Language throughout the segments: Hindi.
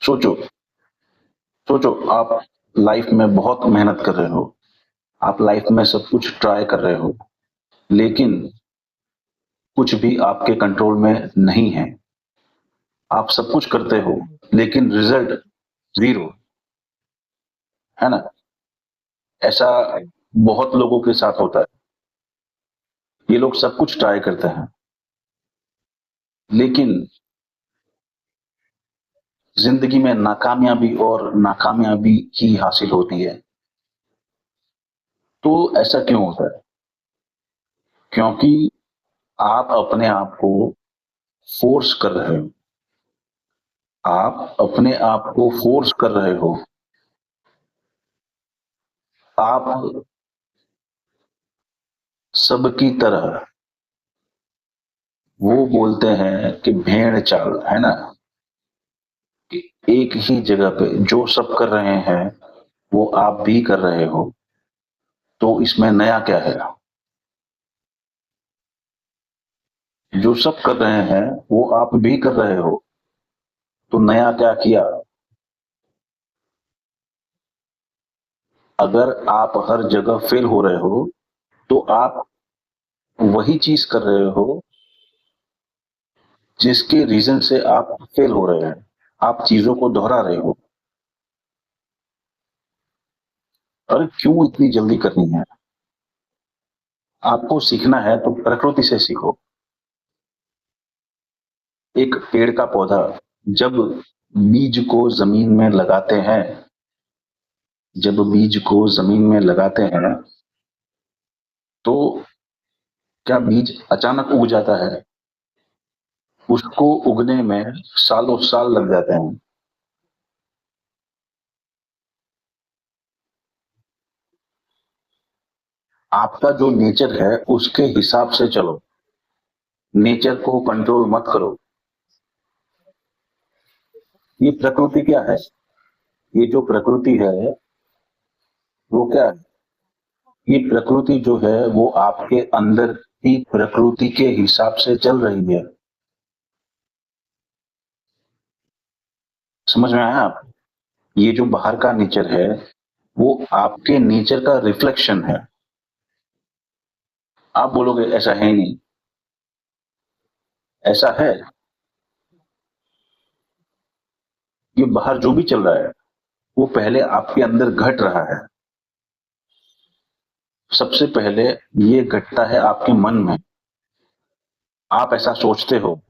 सोचो, सोचो आप लाइफ में बहुत मेहनत कर रहे हो, आप लाइफ में सब कुछ ट्राई कर रहे हो, लेकिन कुछ भी आपके कंट्रोल में नहीं है। आप सब कुछ करते हो, लेकिन रिजल्ट ज़ीरो, है ना? ऐसा बहुत लोगों के साथ होता है। ये लोग सब कुछ ट्राई करते हैं, लेकिन ज़िंदगी में नाकामयाबी और नाकामयाबी ही हासिल होती है। तो ऐसा क्यों होता है? क्योंकि आप अपने आप को फ़ोर्स कर रहे हो। आप अपने आप को फ़ोर्स कर रहे हो। आप सबकी तरह वो बोलते हैं कि भेड़ चाल, है ना? कि एक ही जगह पे जो सब कर रहे हैं, वो आप भी कर रहे हो, तो इसमें नया क्या है? जो सब कर रहे हैं, वो आप भी कर रहे हो, तो नया क्या किया? अगर आप हर जगह फेल हो रहे हो, तो आप वही चीज़ कर रहे हो, जिसके रीज़न से आप फेल हो रहे हैं। आप चीज़ों को दोहरा रहे हो। अरे क्यों इतनी जल्दी करनी है? आपको सीखना है तो प्रकृति से सीखो। एक पेड़ का पौधा जब बीज को ज़मीन में लगाते हैं, जब बीज को ज़मीन में लगाते हैं, तो क्या बीज अचानक उग जाता है? उसको उगने में सालों-साल लग जाते हैं। आपका जो नेचर है, उसके हिसाब से चलो। नेचर को कंट्रोल मत करो। ये प्रकृति क्या है? ये जो प्रकृति है, वो क्या है? ये प्रकृति जो है, वो आपके अंदर ही प्रकृति के हिसाब से चल रही है। समझ में आया आप? ये जो बाहर का नेचर है, वो आपके नेचर का रिफ्लेक्शन है। आप बोलोगे ऐसा है ही नहीं, ऐसा है। ये बाहर जो भी चल रहा है, वो पहले आपके अंदर घट रहा है। सबसे पहले ये घटता है आपके मन में। आप ऐसा सोचते हो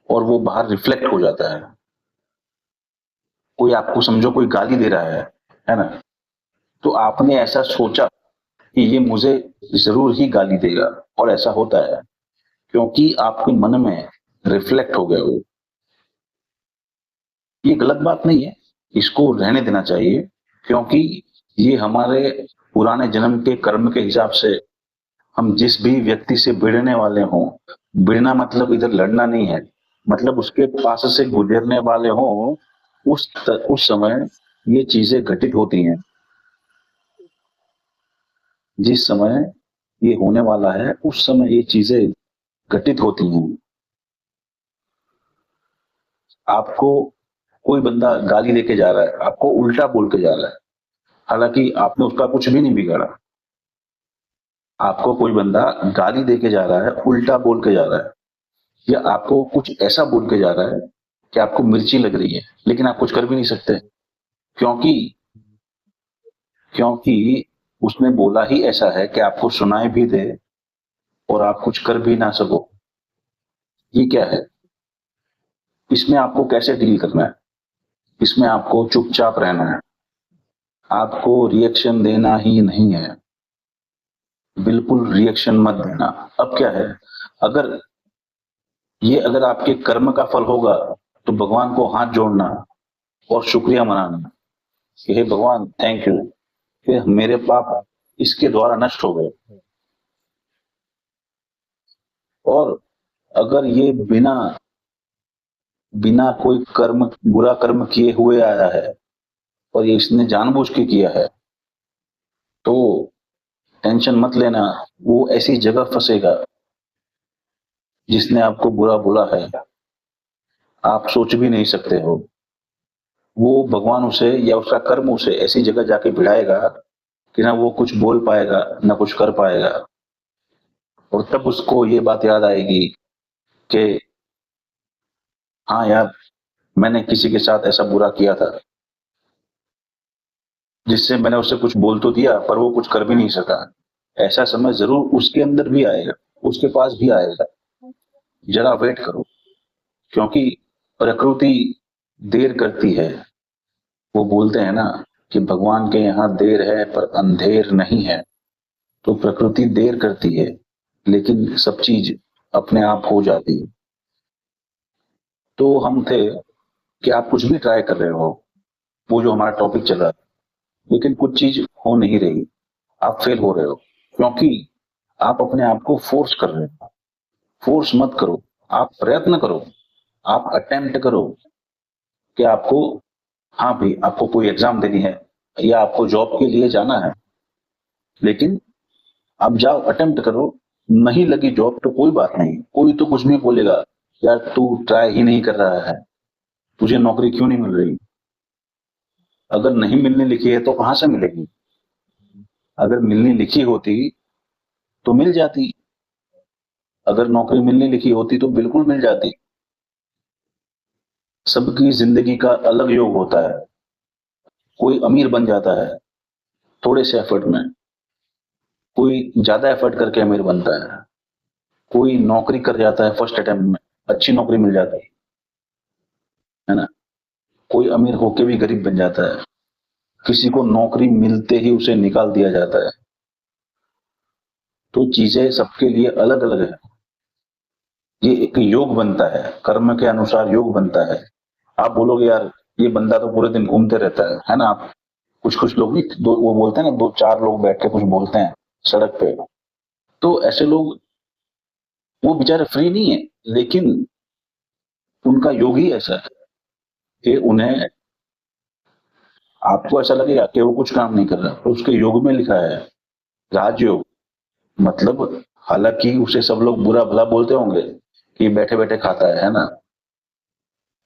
और वो बाहर रिफ्लेक्ट हो जाता है। कोई आपको समझो कोई गाली दे रहा है ना? तो आपने ऐसा सोचा कि ये मुझे ज़रूर ही गाली देगा और ऐसा होता है, क्योंकि आपके मन में रिफ्लेक्ट हो गया वो। ये गलत बात नहीं है, इसको रहने देना चाहिए, क्योंकि ये हमारे पुराने जन्म के कर्म के हिसाब से हम जिस भी व्यक्ति से भिड़ने वाले हों, भिड़ना मतलब इधर लड़ना नहीं है, मतलब उसके पास से गुजरने वाले हों, उस समय ये चीज़ें घटित होती हैं। जिस समय ये होने वाला है, उस समय ये चीज़ें घटित होती हैं। आपको कोई बंदा गाली देके जा रहा है, आपको उल्टा बोल के जा रहा है, हालाँकि आपने उसका कुछ भी नहीं बिगाड़ा। आपको कोई बंदा गाली देके जा रहा है, उल्टा बोल के जा रहा है, या आपको कुछ ऐसा बोल के जा रहा है कि आपको मिर्ची लग रही है, लेकिन आप कुछ कर भी नहीं सकते, क्योंकि क्योंकि उसने बोला ही ऐसा है कि आपको सुनाई भी दे और आप कुछ कर भी ना सको। ये क्या है? इसमें आपको कैसे डील करना है? इसमें आपको चुपचाप रहना है। आपको रिएक्शन देना ही नहीं है। बिल्कुल रिएक्शन मत देना। अब क्या है, अगर अगर आपके कर्म का फल होगा, तो भगवान को हाथ जोड़ना और शुक्रिया मनाना कि हे भगवान थैंक यू कि मेरे पाप इसके द्वारा नष्ट हो गए। और अगर ये बिना बिना कोई कर्म बुरा कर्म किए हुए आया है और ये इसने जानबूझ के किया है, तो टेंशन मत लेना, वो ऐसी जगह फंसेगा जिसने आपको बुरा बोला है, आप सोच भी नहीं सकते हो। वो भगवान उसे या उसका कर्म उसे ऐसी जगह जाके भिड़ाएगा कि ना वो कुछ बोल पाएगा, ना कुछ कर पाएगा। और तब उसको ये बात याद आएगी कि हाँ यार, मैंने किसी के साथ ऐसा बुरा किया था, जिससे मैंने उससे कुछ बोल तो दिया पर वो कुछ कर भी नहीं सका। ऐसा समय ज़रूर उसके अंदर भी आएगा, उसके पास भी आएगा। ज़रा वेट करो, क्योंकि प्रकृति देर करती है। वो बोलते हैं ना कि भगवान के यहाँ देर है पर अंधेर नहीं है। तो प्रकृति देर करती है, लेकिन सब चीज़ अपने आप हो जाती है। तो हम थे कि आप कुछ भी ट्राई कर रहे हो, वो जो हमारा टॉपिक चल रहा है, लेकिन कुछ चीज़ हो नहीं रही, आप फेल हो रहे हो, क्योंकि आप अपने आप को फोर्स कर रहे हो। फोर्स मत करो, आप प्रयत्न करो, आप अटेम्प्ट करो कि आपको, हाँ भाई, आपको कोई एग्जाम देनी है या आपको जॉब के लिए जाना है, लेकिन आप जाओ, अटेम्प्ट करो। नहीं लगी जॉब तो कोई बात नहीं, कोई तो कुछ नहीं बोलेगा, यार तू ट्राई ही नहीं कर रहा है, तुझे नौकरी क्यों नहीं मिल रही। अगर नहीं मिलने लिखी है तो कहां से मिलेगी। अगर मिलनी लिखी होती तो मिल जाती, अगर नौकरी मिलनी लिखी होती तो बिल्कुल मिल जाती। सबकी जिंदगी का अलग योग होता है। कोई अमीर बन जाता है थोड़े से एफर्ट में, कोई ज्यादा एफर्ट करके अमीर बनता है, कोई नौकरी कर जाता है फर्स्ट अटेम्प्ट में, अच्छी नौकरी मिल जाती है ना। कोई अमीर होके भी गरीब बन जाता है, किसी को नौकरी मिलते ही उसे निकाल दिया जाता है। तो चीजें सबके लिए अलग अलग है। ये एक योग बनता है, कर्म के अनुसार योग बनता है। आप बोलोगे यार ये बंदा तो पूरे दिन घूमते रहता है ना। आप कुछ कुछ लोग नहीं, दो वो बोलते हैं ना, दो चार लोग बैठ के कुछ बोलते हैं सड़क पे, तो ऐसे लोग, वो बेचारे फ्री नहीं है, लेकिन उनका योग ही ऐसा है कि उन्हें, आपको ऐसा लगेगा कि वो कुछ काम नहीं कर रहा, तो उसके योग में लिखा है राजयोग। मतलब हालांकि उसे सब लोग बुरा भला बोलते होंगे कि बैठे बैठे खाता है ना,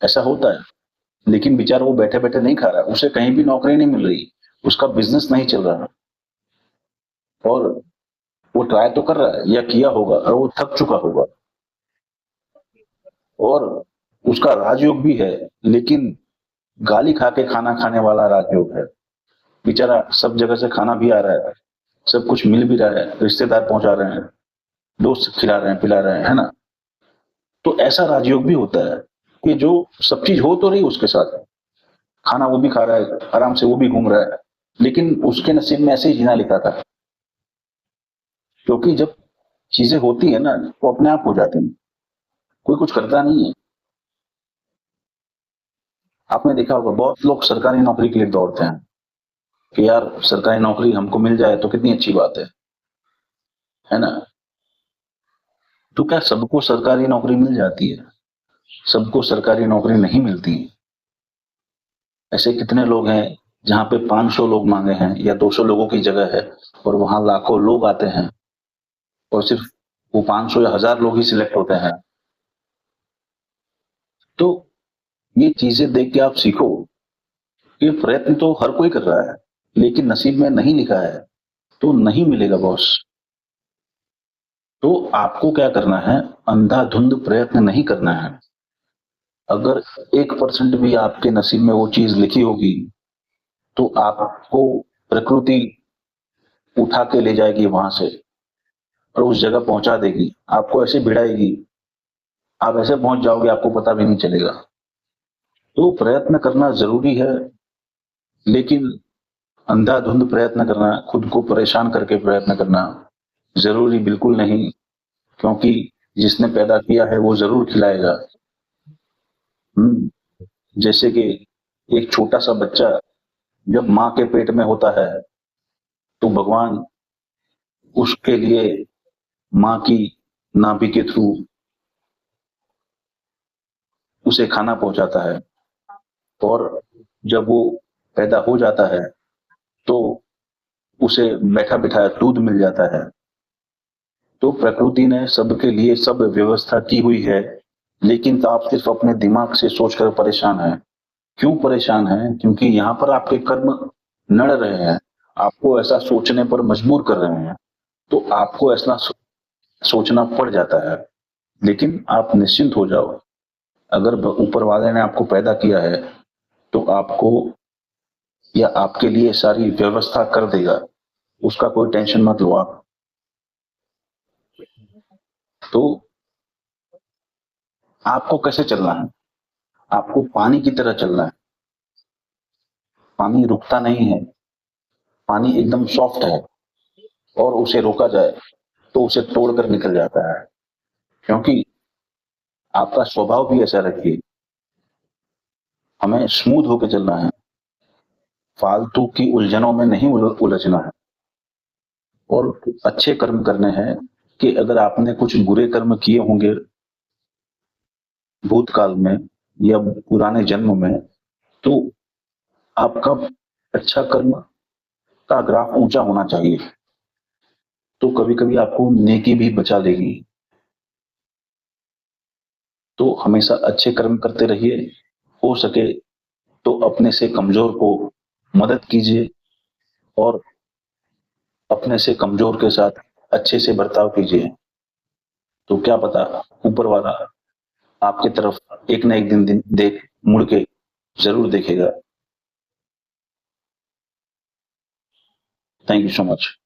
ऐसा होता है, लेकिन बेचारा वो बैठे बैठे नहीं खा रहा, उसे कहीं भी नौकरी नहीं मिल रही, उसका बिजनेस नहीं चल रहा, और वो ट्राई तो कर रहा है या किया होगा और वो थक चुका होगा, और उसका राजयोग भी है, लेकिन गाली खा के खाना खाने वाला राजयोग है। बेचारा सब जगह से खाना भी आ रहा है, सब कुछ मिल भी रहा है, रिश्तेदार पहुंचा रहे हैं, दोस्त खिला रहे हैं, पिला रहे हैं, है ना। तो ऐसा राजयोग भी होता है कि जो सब चीज हो तो रही उसके साथ, खाना वो भी खा रहा है, आराम से वो भी घूम रहा है, लेकिन उसके नसीब में ऐसे ही जीना लिखा था। क्योंकि जब चीजें होती है ना तो अपने आप हो जाती है, कोई कुछ करता नहीं है। आपने देखा होगा बहुत लोग सरकारी नौकरी के लिए दौड़ते हैं कि यार सरकारी नौकरी हमको मिल जाए तो कितनी अच्छी बात है ना। तो क्या सबको सरकारी नौकरी मिल जाती है? सबको सरकारी नौकरी नहीं मिलती। ऐसे कितने लोग हैं जहां पे 500 लोग मांगे हैं या 200 लोगों की जगह है, और वहां लाखों लोग आते हैं, और सिर्फ वो 500 या 1000 लोग ही सिलेक्ट होते हैं। तो ये चीजें देख के आप सीखो कि प्रयत्न तो हर कोई कर रहा है, लेकिन नसीब में नहीं लिखा है तो नहीं मिलेगा बॉस। तो आपको क्या करना है, अंधाधुंध प्रयत्न नहीं करना है। अगर 1% भी आपके नसीब में वो चीज लिखी होगी तो आपको प्रकृति उठा के ले जाएगी वहां से, और उस जगह पहुंचा देगी, आपको ऐसे भिड़ाएगी, आप ऐसे पहुंच जाओगे आपको पता भी नहीं चलेगा। तो प्रयत्न करना जरूरी है, लेकिन अंधाधुंध प्रयत्न करना, खुद को परेशान करके प्रयत्न करना जरूरी बिल्कुल नहीं, क्योंकि जिसने पैदा किया है वो जरूर खिलाएगा। जैसे कि एक छोटा सा बच्चा जब माँ के पेट में होता है तो भगवान उसके लिए माँ की नाभि के थ्रू उसे खाना पहुंचाता है, और जब वो पैदा हो जाता है तो उसे बैठा बिठाया दूध मिल जाता है। तो प्रकृति ने सबके लिए सब व्यवस्था की हुई है, लेकिन तो आप सिर्फ अपने दिमाग से सोचकर परेशान है क्यों परेशान हैं? क्योंकि यहाँ पर आपके कर्म नड़ रहे हैं, आपको ऐसा सोचने पर मजबूर कर रहे हैं, तो आपको ऐसा सोचना पड़ जाता है। लेकिन आप निश्चिंत हो जाओ, अगर ऊपर वाले ने आपको पैदा किया है, तो आपको या आपके लिए सारी व्यवस्था कर देगा, उसका कोई टेंशन मत लो आप। तो आपको कैसे चलना है? आपको पानी की तरह चलना है। पानी रुकता नहीं है, पानी एकदम सॉफ्ट है, और उसे रोका जाए तो उसे तोड़कर निकल जाता है। क्योंकि आपका स्वभाव भी ऐसा रखिए, हमें स्मूथ होकर चलना है, फालतू की उलझनों में नहीं उलझना है। और अच्छे कर्म करने हैं कि अगर आपने कुछ बुरे कर्म किए होंगे भूतकाल में या पुराने जन्म में, तो आपका अच्छा कर्म का ग्राफ ऊंचा होना चाहिए, तो कभी कभी आपको नेकी भी बचा लेगी। तो हमेशा अच्छे कर्म करते रहिए, हो सके तो अपने से कमजोर को मदद कीजिए, और अपने से कमजोर के साथ अच्छे से बर्ताव कीजिए। तो क्या पता ऊपर वाला आपकी तरफ एक ना एक दिन देख मुड़ के जरूर देखेगा। Thank you so much.